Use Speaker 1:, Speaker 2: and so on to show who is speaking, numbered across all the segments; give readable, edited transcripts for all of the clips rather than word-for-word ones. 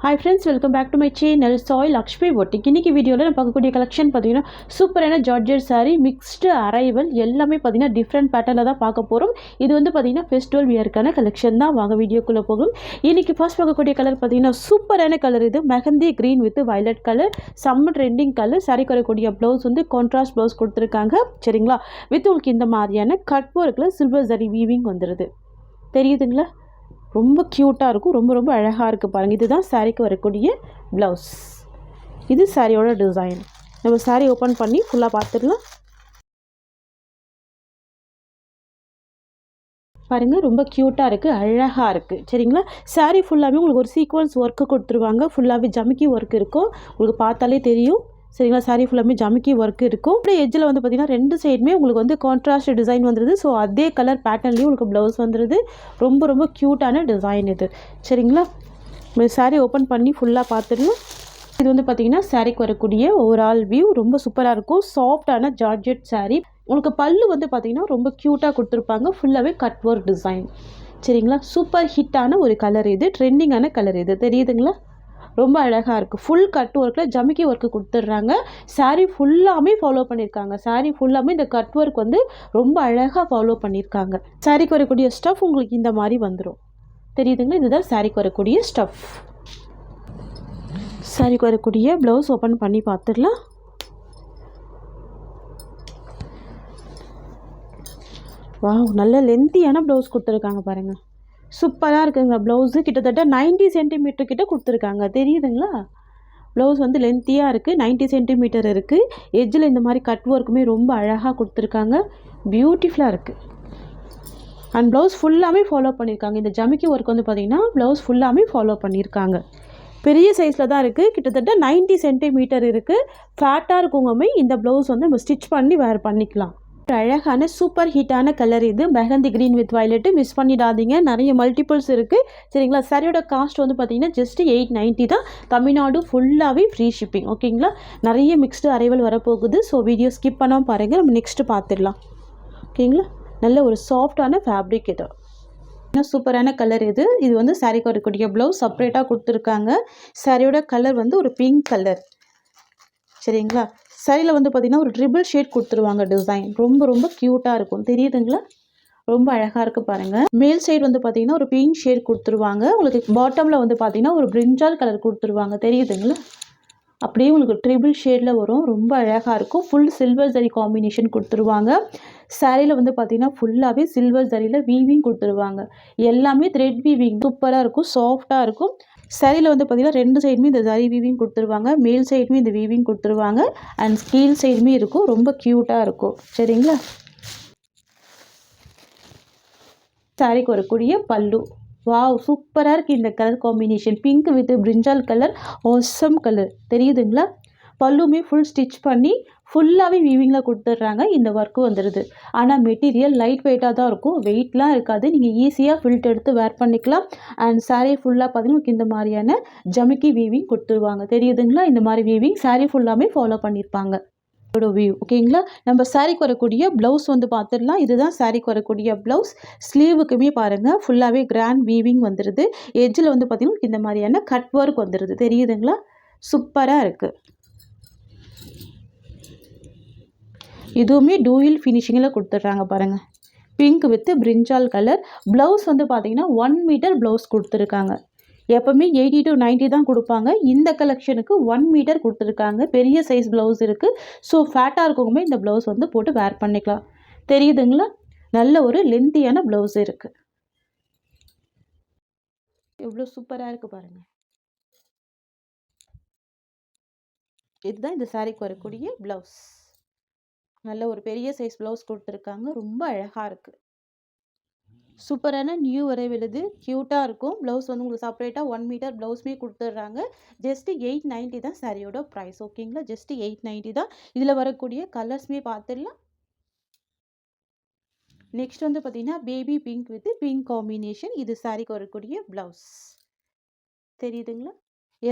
Speaker 1: Hi friends, welcome back to my channel Soy Lakshmi Boutique. இன்னைக்கு வீடியோல நான் பார்க்கக்கூடிய கலெக்ஷன் பாத்தீங்கன்னா சூப்பரான ஜார்ஜெட் saree mixed arrival எல்லாமே பாத்தீங்கன்னா டிஃபரண்ட் பேட்டர்ன்ல தான் பார்க்க போறோம். இது வந்து பாத்தீங்கன்னா ஃபெஸ்டிவல் வியர்க்கான கலெக்ஷன் தான். வாங்க வீடியோக்குள்ள போகும். இன்னைக்கு ஃபர்ஸ்ட் பார்க்கக்கூடிய கலர் பாத்தீங்கன்னா சூப்பரான கலர் இது mehndi green with violet colour. செம்ம ட்ரெண்டிங் கலர். saree வரக்கூடிய ப்ளவுஸ் வந்து கான்ட்ராஸ்ட் ப்ளவுஸ் கொடுத்திருக்காங்க. சரிங்களா? வித் உங்களுக்கு இந்த மாதிரியான கட் வர்க்ல சில்வர் ஜரி வீவிங் வந்துருது. தெரியுதுங்களா? ரொம்ப க்யூட்டாக இருக்கும். ரொம்ப அழகாக இருக்குது பாருங்கள். இதுதான் சாரீக்கு வரக்கூடிய ப்ளவுஸ். இது சாரியோட டிசைன். நம்ம சாரீ ஓப்பன் பண்ணி ஃபுல்லாக பார்த்துடலாம். பாருங்கள், ரொம்ப க்யூட்டாக இருக்குது, அழகாக இருக்குது. சரிங்களா? சாரீ ஃபுல்லாகவே உங்களுக்கு ஒரு சீக்வன்ஸ் ஒர்க்கு கொடுத்துருவாங்க. ஃபுல்லாகவே ஜமிக்கி ஒர்க் இருக்கும். உங்களுக்கு பார்த்தாலே தெரியும். சரிங்களா? சாரீ ஃபுல்லாமே ஜமிக்கி ஒர்க் இருக்கும். அப்படியே எஜ்ஜில் வந்து பார்த்திங்கன்னா ரெண்டு சைடுமே உங்களுக்கு வந்து கான்ட்ராஸ்ட் டிசைன் வந்துடுது. ஸோ அதே கலர் பேட்டர்ன்லேயும் உங்களுக்கு ப்ளவுஸ் வந்துடுது. ரொம்ப க்யூட்டான டிசைன் இது. சரிங்களா? சாரீ ஓப்பன் பண்ணி ஃபுல்லாக பார்த்துடலாம். இது வந்து பார்த்திங்கன்னா சாரீக்கு வரக்கூடிய ஓவரால் வியூ ரொம்ப சூப்பராக இருக்கும். சாஃப்டான ஜார்ஜெட் சாரீ. உங்களுக்கு பல்லு வந்து பார்த்திங்கன்னா ரொம்ப க்யூட்டாக கொடுத்துருப்பாங்க. ஃபுல்லாகவே கட் ஒர்க் டிசைன். சரிங்களா? சூப்பர் ஹிட்டான ஒரு கலர் இது. ட்ரெண்டிங்கான கலர் இது. தெரியுதுங்களா? ரொம்ப அழகாக இருக்குது. ஃபுல் கட் ஒர்க்கில் ஜமிக்கி ஒர்க்கு கொடுத்துட்றாங்க. சாரீ ஃபுல்லாமே ஃபாலோ பண்ணியிருக்காங்க. சாரீ ஃபுல்லாமே இந்த கட் ஒர்க் வந்து ரொம்ப அழகாக ஃபாலோ பண்ணியிருக்காங்க. சாரீக்கு வரக்கூடிய ஸ்டஃப் உங்களுக்கு இந்த மாதிரி வந்துடும். தெரியுதுங்களா? இதுதான் சாரீக்கு வரக்கூடிய ஸ்டஃப். சாரீக்கு வரக்கூடிய ப்ளவுஸ் ஓப்பன் பண்ணி பார்த்துடலாம். வாவ், நல்ல லென்த்தியான ப்ளவுஸ் கொடுத்துருக்காங்க பாருங்கள். சூப்பராக இருக்குங்க. ப்ளவுஸு கிட்டத்தட்ட 90 சென்டிமீட்டர் கிட்ட கொடுத்துருக்காங்க. தெரியுதுங்களா? ப்ளவுஸ் வந்து லென்த்தியாக இருக்குது. 90 சென்டிமீட்டர் இருக்குது. எஜ்ஜில் இந்த மாதிரி கட் ஒர்க்குமே ரொம்ப அழகாக கொடுத்துருக்காங்க. பியூட்டிஃபுல்லாக இருக்குது. அண்ட் ப்ளவுஸ் ஃபுல்லாமே ஃபாலோ பண்ணியிருக்காங்க. இந்த ஜமிக்கி ஒர்க் வந்து பார்த்திங்கன்னா ப்ளவுஸ் ஃபுல்லாமே ஃபாலோ பண்ணியிருக்காங்க. பெரிய சைஸில் தான் இருக்குது. கிட்டத்தட்ட 90 சென்டிமீட்டர் இருக்குது. ஃபேட்டாக இருக்கவங்கமே இந்த ப்ளவுஸ் வந்து நம்ம ஸ்டிச் பண்ணி வேர் பண்ணிக்கலாம். அழகான சூப்பர் ஹிட்டான கலர் இது. Mehndi green with violet. Miss பண்ணிடாதீங்க. நிறைய மல்டிபிள்ஸ் இருக்குது. சரிங்களா? சாரியோட காஸ்ட் வந்து பார்த்தீங்கன்னா ஜஸ்ட் 890 தான். தமிழ்நாடு ஃபுல்லாகவே ஃப்ரீ ஷிப்பிங். ஓகேங்களா? நிறைய மிக்ஸ்டு அரைவல் வரப்போகுது. ஸோ வீடியோ ஸ்கிப் பண்ணாமல் பாருங்கள். நம்ம நெக்ஸ்ட்டு பார்த்துடலாம். ஓகேங்களா? நல்ல ஒரு சாஃப்டான ஃபேப்ரிக் இது. சூப்பரான கலர் இது. இது வந்து சாரிக்கு வரக்கூடிய ப்ளவுஸ் செப்பரேட்டாக கொடுத்துருக்காங்க. சாரியோட கலர் வந்து ஒரு பிங்க் கலர். சரிங்களா? சாரியில் வந்து பார்த்திங்கன்னா ஒரு ட்ரிபிள் ஷேட் கொடுத்துருவாங்க டிசைன். ரொம்ப க்யூட்டாக இருக்கும். தெரியுதுங்களா? ரொம்ப அழகாக இருக்குது பாருங்கள். மேல் சைடு வந்து பார்த்திங்கன்னா ஒரு பிங்க் ஷேட் கொடுத்துருவாங்க. உங்களுக்கு பாட்டமில் வந்து பார்த்திங்கன்னா ஒரு பிரிஞ்சால் கலர் கொடுத்துருவாங்க. தெரியுதுங்களா? அப்படியே உங்களுக்கு ட்ரிபிள் ஷேடில் வரும். ரொம்ப அழகாக இருக்கும். ஃபுல் சில்வர் ஜரி காம்பினேஷன் கொடுத்துருவாங்க. சாரியில் வந்து பார்த்திங்கன்னா ஃபுல்லாகவே சில்வர் ஜரியில் வீவிங் கொடுத்துருவாங்க. எல்லாமே த்ரெட் வீவிங் சூப்பராக இருக்கும். சாஃப்டாக இருக்கும். சாரியில் வந்து பார்த்திங்கன்னா ரெண்டு சைடுமே இந்த ஜரி வீவிங் கொடுத்துருவாங்க. மேல் சைடுமே இந்த வீவிங் கொடுத்துருவாங்க. அண்ட் கீழ் சைடுமே இருக்கும். ரொம்ப க்யூட்டாக இருக்கும். சரிங்களா? சாரிக்கு வரக்கூடிய பல்லு. வாவ், சூப்பராக இருக்குது இந்த colour combination. Pink with brinjal colour. Awesome colour. தெரியுதுங்களா? பல்லுமே ஃபுல் ஸ்டிச் பண்ணி ஃபுல்லாகவே வீவிங்கில் கொடுத்துட்றாங்க. இந்த ஒர்க்கு வந்துடுது. ஆனால் மெட்டீரியல் லைட் வெயிட்டாக தான் இருக்கும். வெயிட்லாம் இருக்காது. நீங்கள் ஈஸியாக ஃபில்ட் எடுத்து வேர் பண்ணிக்கலாம். அண்ட் சாரீ ஃபுல்லாக பார்த்தீங்கன்னா இந்த மாதிரியான ஜமிக்கி வீவிங் கொடுத்துருவாங்க. தெரியுதுங்களா? இந்த மாதிரி வீவிங் சாரீ ஃபுல்லாமே ஃபாலோ பண்ணியிருப்பாங்க. வியூ. ஓகேங்களா? நம்ம சாரிக்கு வரக்கூடிய ப்ளவுஸ் வந்து பார்த்துடலாம். இதுதான் சாரிக்கு வரக்கூடிய ப்ளவுஸ். ஸ்லீவுக்குமே பாருங்கள் ஃபுல்லாகவே கிராண்ட் வீவிங் வந்துடுது. எஜ்ஜில் வந்து பார்த்திங்கன்னா இந்த மாதிரியான கட் ஒர்க் வந்துடுது. தெரியுதுங்களா? சூப்பராக இருக்குது. இதுவுமே டூயில் ஃபினிஷிங்கில் கொடுத்துட்றாங்க பாருங்கள். Pink with brinjal colour. Blouse வந்து பார்த்திங்கன்னா 1 மீட்டர் ப்ளவுஸ் கொடுத்துருக்காங்க. எப்போவுமே 80 to 90 தான் கொடுப்பாங்க. இந்த கலெக்ஷனுக்கு 1 மீட்டர் கொடுத்துருக்காங்க. பெரிய சைஸ் ப்ளவுஸ் இருக்குது. ஸோ ஃபேட்டாக இருக்கவங்க இந்த ப்ளவுஸ் வந்து போட்டு வேர் பண்ணிக்கலாம். தெரியுதுங்களா? நல்ல ஒரு லென்த்தியான ப்ளவுஸ் இருக்குது. எவ்வளோ சூப்பராக இருக்குது பாருங்கள். இதுதான் இந்த சாரிக்கு வரக்கூடிய ப்ளவுஸ். நல்ல ஒரு பெரிய சைஸ் ப்ளவுஸ் கொடுத்துருக்காங்க. ரொம்ப அழகாக இருக்குது. சூப்பரான நியூ அரைவல் இது. க்யூட்டாக இருக்கும். ப்ளவுஸ் வந்து உங்களுக்கு செப்பரேட்டாக 1 மீட்டர் ப்ளவுஸுமே கொடுத்துட்றாங்க. ஜஸ்ட்டு 890 தான் சாரியோட ப்ரைஸ். ஓகேங்களா? ஜஸ்ட்டு 890 தான். இதில் வரக்கூடிய கலர்ஸுமே பார்த்துடலாம். நெக்ஸ்ட் வந்து பார்த்திங்கன்னா baby pink with pink combination. இது சாரிக்கு வரக்கூடிய ப்ளவுஸ். தெரியுதுங்களா?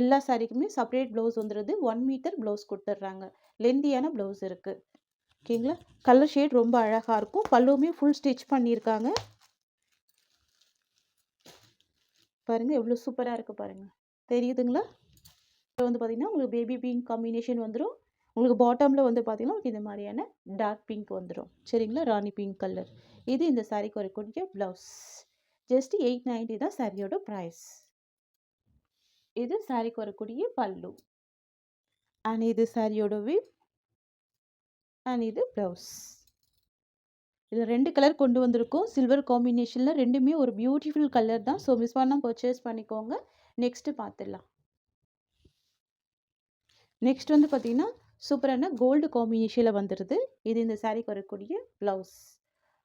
Speaker 1: எல்லா சாரிக்குமே செப்பரேட் ப்ளவுஸ் வந்துடுது. 1 மீட்டர் ப்ளவுஸ் கொடுத்துட்றாங்க. லென்த்தியான ப்ளவுஸ் இருக்குது. ஓகேங்களா? கலர் ஷேட் ரொம்ப அழகாக இருக்கும். பல்லுவுமே ஃபுல் ஸ்டிச் பண்ணியிருக்காங்க. பாருங்கள் எவ்வளோ சூப்பராக இருக்குது பாருங்கள். தெரியுதுங்களா? வந்து பார்த்தீங்கன்னா உங்களுக்கு பேபி பிங்க் காம்பினேஷன் வந்துடும். உங்களுக்கு பாட்டமில் வந்து பார்த்தீங்கன்னா இந்த மாதிரியான டார்க் பிங்க் வந்துடும். சரிங்களா? ராணி பிங்க் கலர். இது இந்த சாரீக்கு வரக்கூடிய ப்ளவுஸ். ஜஸ்ட் 890 தான் சாரியோட ப்ரைஸ். இது சாரிக்கு வரக்கூடிய பல்லு. அண்ட் இது சாரியோட விப். அண்ட் இது ப்ளவுஸ். இதில் 2 கலர் கொண்டு வந்திருக்கோம். சில்வர் காம்பினேஷனில் ரெண்டுமே ஒரு பியூட்டிஃபுல் கலர் தான். ஸோ மிஸ் பண்ணால் பர்ச்சேஸ் பண்ணிக்கோங்க. நெக்ஸ்ட்டு பார்த்துடலாம். நெக்ஸ்ட் வந்து பார்த்தீங்கன்னா சூப்பரான கோல்டு காம்பினேஷனில் வந்துடுது. இது இந்த சாரிக்கு வரக்கூடிய ப்ளவுஸ்.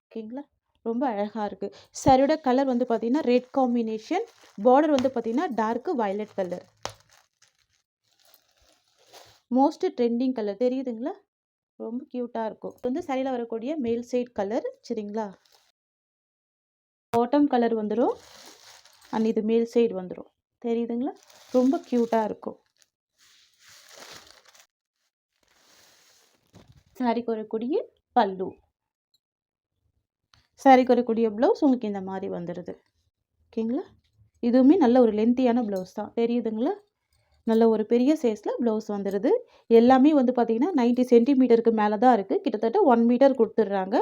Speaker 1: ஓகேங்களா? ரொம்ப அழகாக இருக்குது. சாரியோட கலர் வந்து பார்த்தீங்கன்னா ரெட் காம்பினேஷன். பார்டர் வந்து பார்த்தீங்கன்னா dark violet colour. Most trending colour தெரியுதுங்களா? ரொம்ப க்யூட்டாக இருக்கும். இது வந்து சாரியில் வரக்கூடிய மேல் சைட் கலர். சரிங்களா? பாட்டம் கலர் வந்துடும். அண்ட் இது மேல் சைடு வந்துடும். தெரியுதுங்களா? ரொம்ப க்யூட்டாக இருக்கும். சாரிக்கு வரக்கூடிய பல்லு. சாரிக்கு வரக்கூடிய ப்ளவுஸ் உங்களுக்கு இந்த மாதிரி வந்துடுது. ஓகேங்களா? இதுவுமே நல்ல ஒரு லென்த்தியான ப்ளவுஸ் தான். தெரியுதுங்களா? நல்ல ஒரு பெரிய சைஸில் ப்ளவுஸ் வந்துடுது. எல்லாமே வந்து பார்த்திங்கன்னா 90 சென்டிமீட்டருக்கு மேலே தான் இருக்குது. கிட்டத்தட்ட 1 மீட்டர் கொடுத்துட்றாங்க.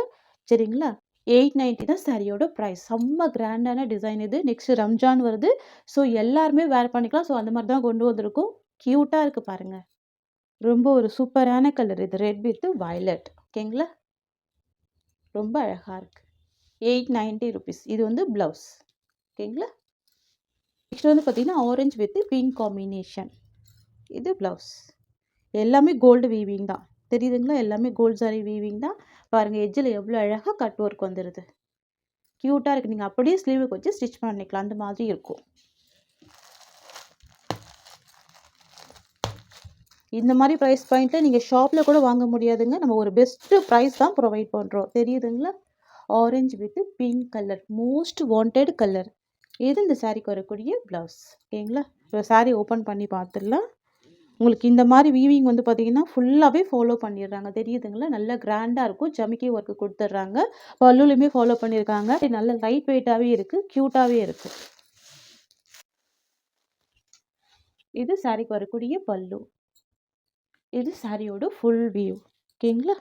Speaker 1: சரிங்களா? 890 தான் சாரியோட ப்ரைஸ். செம்ம கிராண்டான டிசைன் இது. நெக்ஸ்ட் ரம்ஜான் வருது. ஸோ எல்லாருமே வேர் பண்ணிக்கலாம். ஸோ அந்த மாதிரி தான் கொண்டு வந்திருக்கோம். க்யூட்டாக இருக்குது பாருங்கள். ரொம்ப ஒரு சூப்பரான கலர் இது. Red with violet. ஓகேங்களா? ரொம்ப அழகாக இருக்குது. 890 ருபீஸ். இது வந்து ப்ளவுஸ். ஓகேங்களா? நெக்ஸ்ட் வந்து பார்த்திங்கன்னா ஆரஞ்சு வித் பிங்க் காம்பினேஷன். இது ப்ளவுஸ். எல்லாமே கோல்டு வீவிங் தான். தெரியுதுங்களா? எல்லாமே கோல்டு சாரி வீவிங் தான். பாருங்கள் எட்ஜில் எவ்வளோ அழகாக கட் ஒர்க் வந்துடுது. க்யூட்டாக இருக்குது. நீங்கள் அப்படியே ஸ்லீவுக்கு வச்சு ஸ்டிச் பண்ணிக்கலாம். அந்த மாதிரி இருக்கும். இந்த மாதிரி ப்ரைஸ் பாயிண்ட்டில் நீங்கள் ஷாப்பில் கூட வாங்க முடியாதுங்க. நம்ம ஒரு பெஸ்ட்டு ப்ரைஸ் தான் ப்ரொவைட் பண்ணுறோம். தெரியுதுங்களா? Orange with pink colour. Most wanted colour. இது இந்த சாரிக்கு வரக்கூடிய ப்ளவுஸ். ஓகேங்களா? இப்போ சாரீ ஓப்பன் பண்ணி பார்த்துடலாம். உங்களுக்கு இந்த மாதிரி வீவிங் வந்து பார்த்திங்கன்னா ஃபுல்லாகவே ஃபாலோ பண்ணிடுறாங்க. தெரியுதுங்களா? நல்ல கிராண்டாக இருக்கும். ஜமிக்கி ஒர்க்கு கொடுத்துட்றாங்க. பல்லுலையுமே ஃபாலோ பண்ணியிருக்காங்க. நல்ல லைட் வெயிட்டாகவே இருக்குது. க்யூட்டாகவே இருக்குது. இது சாரிக்கு வரக்கூடிய பல்லு. இது சாரியோட ஃபுல் வியூ. ஓகேங்களா?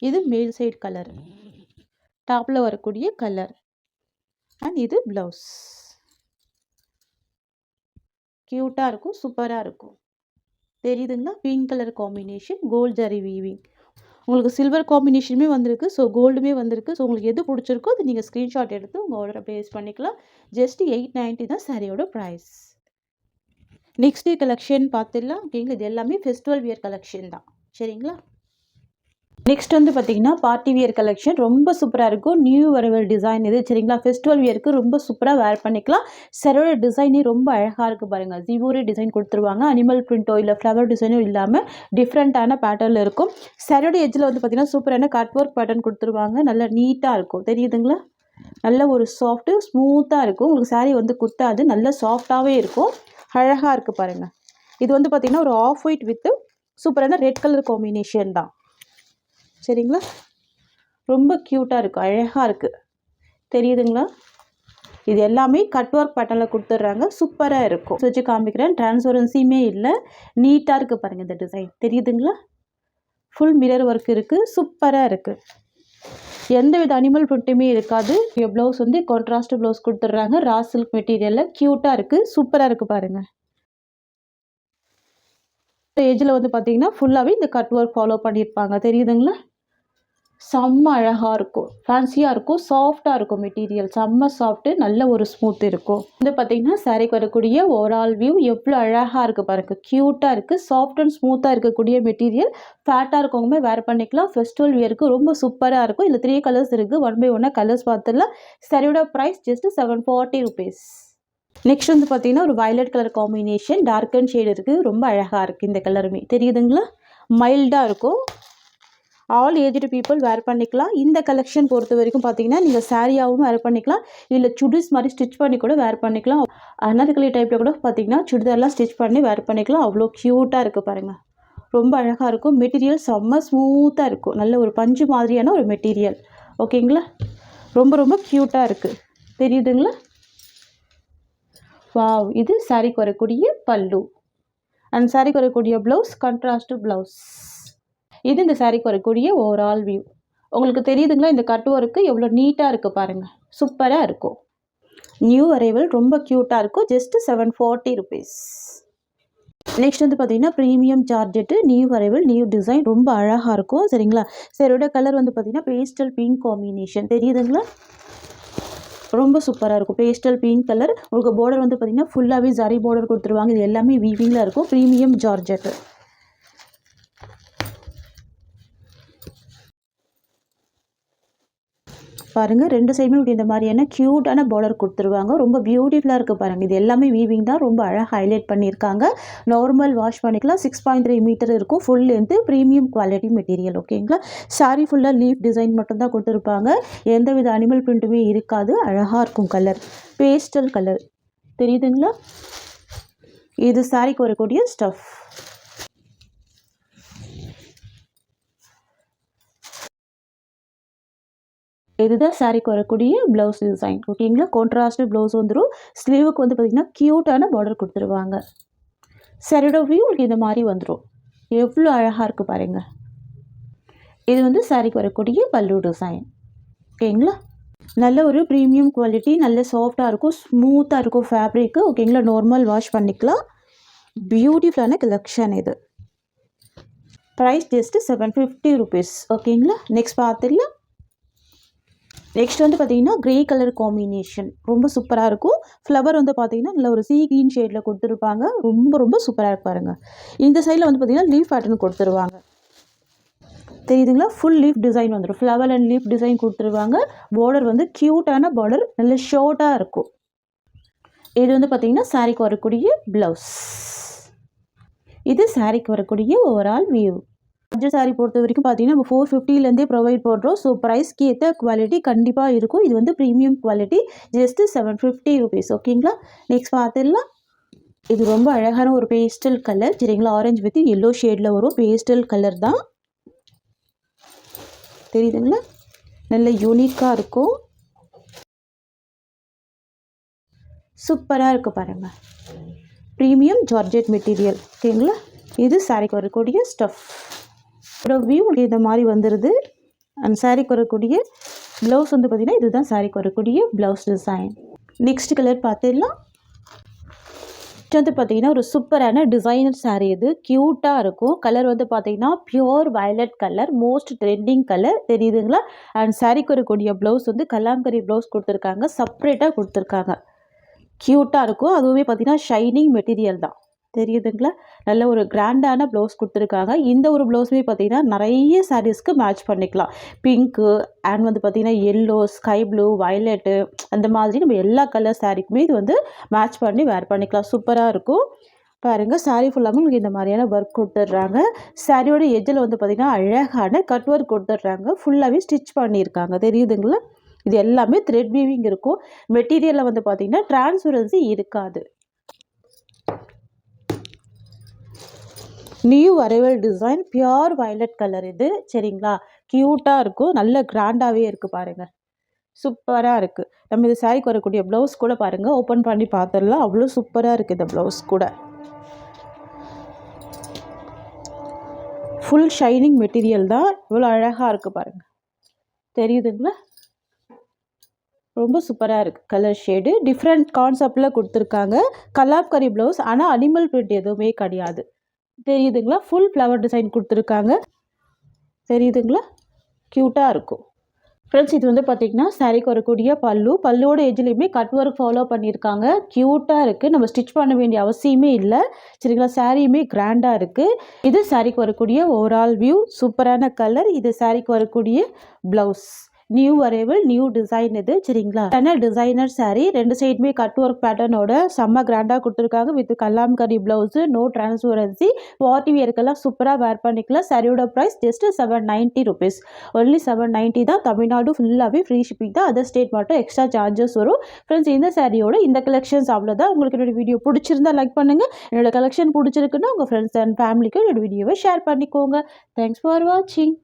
Speaker 1: இது மேல் சைடு கலர். டாப்பில் வரக்கூடிய கலர். அண்ட் இது ப்ளவுஸ். க்யூட்டாக இருக்கும். சூப்பராக இருக்கும். தெரியுதுங்களா? Pink colour combination. Gold zari weaving. உங்களுக்கு சில்வர் காம்பினேஷனுமே வந்திருக்கு. ஸோ கோல்டுமே வந்திருக்கு. ஸோ உங்களுக்கு எது பிடிச்சிருக்கோ அது நீங்கள் ஸ்க்ரீன்ஷாட் எடுத்து உங்கள் ஆர்டரை ப்ளேஸ் பண்ணிக்கலாம். ஜஸ்ட் 890 தான் சாரியோட ப்ரைஸ். நெக்ஸ்ட் கலெக்ஷன் பார்த்துடலாம். ஓகேங்களா? இது எல்லாமே ஃபெஸ்டிவல் வியர் கலெக்ஷன் தான். சரிங்களா? நெக்ஸ்ட் வந்து பார்த்தீங்கன்னா பார்ட்டி வியர் கலெக்ஷன். ரொம்ப சூப்பராக இருக்கும். நியூ வரவல் டிசைன் இது. சரிங்களா? ஃபெஸ்டிவல் வியருக்கு ரொம்ப சூப்பராக வேர் பண்ணிக்கலாம். சாரியோட டிசைனே ரொம்ப அழகாக இருக்குது பாருங்கள். ஜிவோரே டிசைன் கொடுத்துருவாங்க. அனிமல் பிரிண்ட்டோ இல்லை ஃப்ளவர் டிசைனோ இல்லாமல் டிஃப்ரெண்ட்டான பேட்டர்னில் இருக்கும். சாரியோட எட்ஜில் வந்து பார்த்திங்கன்னா சூப்பரான கட் ஒர்க் பேட்டர்ன் கொடுத்துருவாங்க. நல்லா நீட்டாக இருக்கும். தெரியுதுங்களா? நல்ல ஒரு சாஃப்ட்டு ஸ்மூத்தாக இருக்கும். உங்களுக்கு சாரீ வந்து குத்தாது. நல்ல சாஃப்டாகவே இருக்கும். அழகாக இருக்குது பாருங்கள். இது வந்து பார்த்திங்கன்னா ஒரு ஆஃப் ஒயிட் வித் சூப்பரான ரெட் கலர் காம்பினேஷன் தான். சரிங்களா? ரொம்ப க்யூட்டாக இருக்குது. அழகாக இருக்குது. தெரியுதுங்களா? இது எல்லாமே கட் ஒர்க் பேட்டர்னில் கொடுத்துட்றாங்க. சூப்பராக இருக்கும். வச்சு காமிக்கிறேன். டிரான்ஸ்பரன்சியுமே இல்லை. நீட்டாக இருக்குது பாருங்கள் இந்த டிசைன். தெரியுதுங்களா? ஃபுல் மிரர் ஒர்க் இருக்குது. சூப்பராக இருக்குது. எந்த வித அனிமல் பிரிண்ட்டுமே இருக்காது. ப்ளவுஸ் வந்து கான்ட்ராஸ்ட் ப்ளவுஸ் கொடுத்துட்றாங்க. ரா சில்க் மெட்டீரியலில் க்யூட்டாக இருக்குது. சூப்பராக இருக்குது பாருங்கள். ஏஜில் வந்து பார்த்தீங்கன்னா ஃபுல்லாகவே இந்த கட் ஒர்க் ஃபாலோ பண்ணியிருப்பாங்க. தெரியுதுங்களா? செம்ம அழகாக இருக்கும். ஃபேன்சியாக இருக்கும். சாஃப்டாக இருக்கும். மெட்டீரியல் செம்ம சாஃப்ட்டு. நல்ல ஒரு ஸ்மூத் இருக்கும். வந்து பார்த்திங்கன்னா சாரிக்கு வரக்கூடிய ஓவரால் வியூ எவ்வளோ அழகாக இருக்குது பாருங்கள். க்யூட்டாக இருக்குது. சாஃப்ட் அண்ட் ஸ்மூத்தாக இருக்கக்கூடிய மெட்டீரியல். ஃபேட்டாக இருக்கவங்க வேர் பண்ணிக்கலாம். ஃபெஸ்டிவல் வியருக்கு ரொம்ப சூப்பராக இருக்கும். இதில் 3 கலர்ஸ் இருக்குது. 1 by 1 கலர்ஸ் பார்த்துடலாம். சாரியோட ப்ரைஸ் ஜஸ்ட் 740 ருபீஸ். நெக்ஸ்ட் வந்து பார்த்தீங்கன்னா ஒரு violet colour combination. Dark and shade இருக்குது. ரொம்ப அழகாக இருக்குது இந்த கலருமே. தெரியுதுங்களா? மைல்டாக இருக்கும். ஆல் ஏஜ்டு பீப்புள் வேர் பண்ணிக்கலாம். இந்த கலெக்ஷன் பொறுத்த வரைக்கும் பார்த்தீங்கன்னா நீங்கள் சாரியாகவும் வேர் பண்ணிக்கலாம். இல்லை சுடிஸ் மாதிரி ஸ்டிச் பண்ணி கூட வேர் பண்ணிக்கலாம். அனார்கலி டைப்பில் கூட பார்த்தீங்கன்னா சுடிதார்லாம் ஸ்டிச் பண்ணி வேர் பண்ணிக்கலாம். அவ்வளோ க்யூட்டாக இருக்குது பாருங்கள். ரொம்ப அழகாக இருக்கும். மெட்டீரியல் செம்ம ஸ்மூத்தாக இருக்கும். நல்ல ஒரு பஞ்சு மாதிரியான ஒரு மெட்டீரியல். ஓகேங்களா? ரொம்ப ரொம்ப க்யூட்டாக இருக்குது. தெரியுதுங்களா? வாவ், இது சாரிக்கு வரக்கூடிய பல்லு அண்ட் சாரிக்கு வரக்கூடிய ப்ளவுஸ் கான்ட்ராஸ்ட் ப்ளவுஸ். இது இந்த சாரிக்கு வரக்கூடிய ஓவரால் வியூ. உங்களுக்கு தெரியுதுங்களா இந்த கட் ஒர்க்கு எவ்வளோ நீட்டாக இருக்குது பாருங்கள், சூப்பராக இருக்கும். நியூ அரைவல், ரொம்ப க்யூட்டாக இருக்கும். Just 740 rupees. நெக்ஸ்ட் வந்து பார்த்தீங்கன்னா premium georgette, new arrival, new design, ரொம்ப அழகாக இருக்கும். சரிங்களா? சரியோட கலர் வந்து பார்த்தீங்கன்னா பேஸ்டல் பிங்க் காம்பினேஷன் தெரியுதுங்களா, ரொம்ப சூப்பராக இருக்கும். Pastel pink colour. உங்களுக்கு பார்டர் வந்து பார்த்தீங்கன்னா ஃபுல்லாகவே ஜரி பார்டர் கொடுத்துருவாங்க. இது எல்லாமே வீவிங்கில் இருக்கும். Premium georgette. பாருங்கள், ரெண்டு சைடுமே இந்த மாதிரியான க்யூட்டான பார்டர் கொடுத்துருவாங்க. ரொம்ப பியூட்டிஃபுல்லாக இருக்குது பாருங்கள். இது எல்லாமே வீவிங் தான், ரொம்ப அழகாக ஹைலைட் பண்ணியிருக்காங்க. நார்மல் வாஷ் பண்ணிக்கலாம். 6.3 மீட்டர் இருக்கும். Full length, premium quality material. ஓகேங்களா? சாரி ஃபுல்லாக லீஃப் டிசைன் மட்டும்தான் கொடுத்துருப்பாங்க. எந்தவித அனிமல் பிரிண்ட்டுமே இருக்காது. அழகாக இருக்கும் கலர், பேஸ்டல் கலர் தெரியுதுங்களா. இது சாரிக்கு வரக்கூடிய ஸ்டஃப். இதுதான் சாரிக்கு வரக்கூடிய ப்ளவுஸ் டிசைன். ஓகேங்களா? கான்ட்ராஸ்ட் ப்ளவுஸ் வந்துடும். ஸ்லீவுக்கு வந்து பார்த்திங்கன்னா க்யூட்டான பார்டர் கொடுத்துருவாங்க. சாரியோட வியூ உங்களுக்கு இந்த மாதிரி வந்துடும். எவ்வளோ அழகாக இருக்குது பாருங்கள். இது வந்து சாரிக்கு வரக்கூடிய பல்லு டிசைன். ஓகேங்களா? நல்ல ஒரு ப்ரீமியம் குவாலிட்டி, நல்ல சாஃப்டாக இருக்கும், ஸ்மூத்தாக இருக்கும் ஃபேப்ரிக்கு. ஓகேங்களா? நார்மல் வாஷ் பண்ணிக்கலாம். பியூட்டிஃபுல்லான கலெக்ஷன் இது. Price just 750 rupees. ஓகேங்களா? நெக்ஸ்ட் பார்த்துடலாம். நெக்ஸ்ட் வந்து பார்த்தீங்கன்னா க்ரே கலர் காம்பினேஷன், ரொம்ப சூப்பராக இருக்கும். ஃப்ளவர் வந்து பார்த்தீங்கன்னா நல்ல ஒரு சீ க்ரீன் ஷேடில் கொடுத்துருப்பாங்க. ரொம்ப ரொம்ப சூப்பராக இருப்பாருங்க. இந்த சைடில் வந்து பார்த்தீங்கன்னா லீஃப் பேட்டர்ன் கொடுத்துருவாங்க. தெரியுதுங்களா? ஃபுல் லீஃப் டிசைன் வந்துடும். ஃப்ளவர் அண்ட் லீஃப் டிசைன் கொடுத்துருவாங்க. பார்டர் வந்து க்யூட்டான பார்டர், நல்ல ஷார்ட்டாக இருக்கும். இது வந்து பார்த்தீங்கன்னா சாரிக்கு வரக்கூடிய ப்ளவுஸ். இது சாரிக்கு வரக்கூடிய ஓவரால் வியூ. பட்ஜெட் சாரி பொறுத்த வரைக்கும் பார்த்தீங்கன்னா நம்ம 450லேருந்தே ப்ரொவைட் பண்ணுறோம். ஸோ ப்ரைஸ்க்கு ஏற்ற குவாலிட்டி கண்டிப்பாக இருக்கும். இது வந்து ப்ரீமியம் குவாலிட்டி. Just 750 rupees. ஓகேங்களா? நெக்ஸ்ட் பார்த்துடலாம். இது ரொம்ப அழகான ஒரு பேஸ்டல் கலர். சரிங்களா? ஆரஞ்சு வித் எல்லோ ஷேடில் வரும். பேஸ்டல் கலர் தான். தெரியுதுங்களா? நல்ல யூனிக்காக இருக்கும். சூப்பராக இருக்குது பாருங்கள். Premium georgette material. ஓகேங்களா? இது சாரிக்கு வரக்கூடிய ஸ்டஃப். வியூ இந்த மாதிரி வந்துடுது. அண்ட் சாரிக்கு வரக்கூடிய ப்ளவுஸ் வந்து பார்த்திங்கன்னா இதுதான் சாரிக்கு வரக்கூடிய ப்ளவுஸ் டிசைன். நெக்ஸ்ட் கலர் பார்த்துடலாம். வந்து பார்த்திங்கன்னா ஒரு சூப்பரான டிசைனர் சாரீ. இது க்யூட்டாக இருக்கும். கலர் வந்து பார்த்திங்கன்னா pure violet colour, most trending colour. தெரியுதுங்களா? அண்ட் சாரிக்கு வரக்கூடிய ப்ளவுஸ் வந்து கலாம்கரி ப்ளவுஸ் கொடுத்துருக்காங்க. செப்ரேட்டாக கொடுத்துருக்காங்க. க்யூட்டாக இருக்கும். அதுவுமே பார்த்திங்கன்னா ஷைனிங் மெட்டீரியல் தான். தெரியுதுங்களா? நல்ல ஒரு கிராண்டான ப்ளவுஸ் கொடுத்துருக்காங்க. இந்த ஒரு ப்ளவுஸுமே பார்த்திங்கன்னா நிறைய சாரீஸ்க்கு மேட்ச் பண்ணிக்கலாம். பிங்க்கு அண்ட் வந்து பார்த்திங்கன்னா எல்லோ, ஸ்கை ப்ளூ, வயலட்டு, அந்த மாதிரி நம்ம எல்லா கலர் சாரீக்குமே இது வந்து மேட்ச் பண்ணி வேர் பண்ணிக்கலாம். சூப்பராக இருக்கும். பாருங்கள், சாரீ ஃபுல்லாமே உங்களுக்கு இந்த மாதிரியான ஒர்க் கொடுத்துட்றாங்க. சாரியோட எஜ்ஜில் வந்து பார்த்திங்கன்னா அழகான கட் ஒர்க் கொடுத்துட்றாங்க. ஃபுல்லாகவே ஸ்டிச் பண்ணியிருக்காங்க. தெரியுதுங்களா? இது எல்லாமே த்ரெட் வீவிங் இருக்கும். மெட்டீரியலில் வந்து பார்த்திங்கன்னா டிரான்ஸ்பரன்சி இருக்காது. New arrival design, pure violet colour இது. சரிங்களா? க்யூட்டாக இருக்கும். நல்ல கிராண்டாகவே இருக்குது பாருங்கள். சூப்பராக இருக்குது. நம்ம இது சாரிக்கு வரக்கூடிய ப்ளவுஸ் கூட பாருங்கள், ஓப்பன் பண்ணி பார்த்துடலாம். அவ்வளோ சூப்பராக இருக்குது இந்த ப்ளவுஸ் கூட. ஃபுல் ஷைனிங் மெட்டீரியல் தான். இவ்வளோ அழகாக இருக்குது பாருங்கள். தெரியுதுங்களா? ரொம்ப சூப்பராக இருக்குது. கலர் ஷேடு டிஃப்ரெண்ட் கான்செப்டில் கொடுத்துருக்காங்க. கலாப்கரி ப்ளவுஸ், ஆனால் அனிமல் பிரிண்ட் எதுவுமே கிடையாது. தெரியுதுங்களா? ஃபுல் ஃப்ளவர் டிசைன் கொடுத்துருக்காங்க. தெரியுதுங்களா? க்யூட்டாக இருக்கும். ஃப்ரெண்ட்ஸ், இது வந்து பார்த்திங்கன்னா சாரிக்கு வரக்கூடிய பல்லு. பல்லுவோட எஜ்லேயுமே கட் ஒர்க் ஃபாலோ பண்ணியிருக்காங்க. க்யூட்டாக இருக்குது. நம்ம ஸ்டிச் பண்ண வேண்டிய அவசியமே இல்லை. சரிங்களா? சாரியுமே கிராண்டாக இருக்குது. இது சாரிக்கு வரக்கூடிய ஓவரால் வியூ. சூப்பரான கலர். இது சாரிக்கு வரக்கூடிய blouse. New arrival, new design இது. சரிங்களா? டிசைனர் சாரீ. ரெண்டு சைடுமே கட் ஒர்க் பேட்டர்னோட செம்ம கிராண்டாக கொடுத்துருக்காங்க. With Kalamkari blouse, no transparency. Party வியர்க்கெல்லாம் சூப்பராக வேர் பண்ணிக்கலாம். சாரியோட ப்ரைஸ் ஜஸ்ட் 790 rupees. ஒன்லி 790 தான். தமிழ்நாடு ஃபுல்லாகவே ஃப்ரீ ஷிப்பிங் தான். அதர் ஸ்டேட் மட்டும் எக்ஸ்ட்ரா சார்ஜஸ் வரும். ஃப்ரெண்ட்ஸ், இந்த சாரியோட இந்த கலெக்ஷன்ஸ் அவ்வளோதான். உங்களுக்கு என்னோட வீடியோ பிடிச்சிருந்தா லைக் பண்ணுங்கள். என்னோட கலெக்ஷன் பிடிச்சிருக்குன்னா உங்கள் ஃப்ரெண்ட்ஸ் அண்ட் ஃபேமிலிக்கு என்னோட வீடியோவை ஷேர் பண்ணிக்கோங்க. தேங்க்ஸ் ஃபார் வாட்சிங்.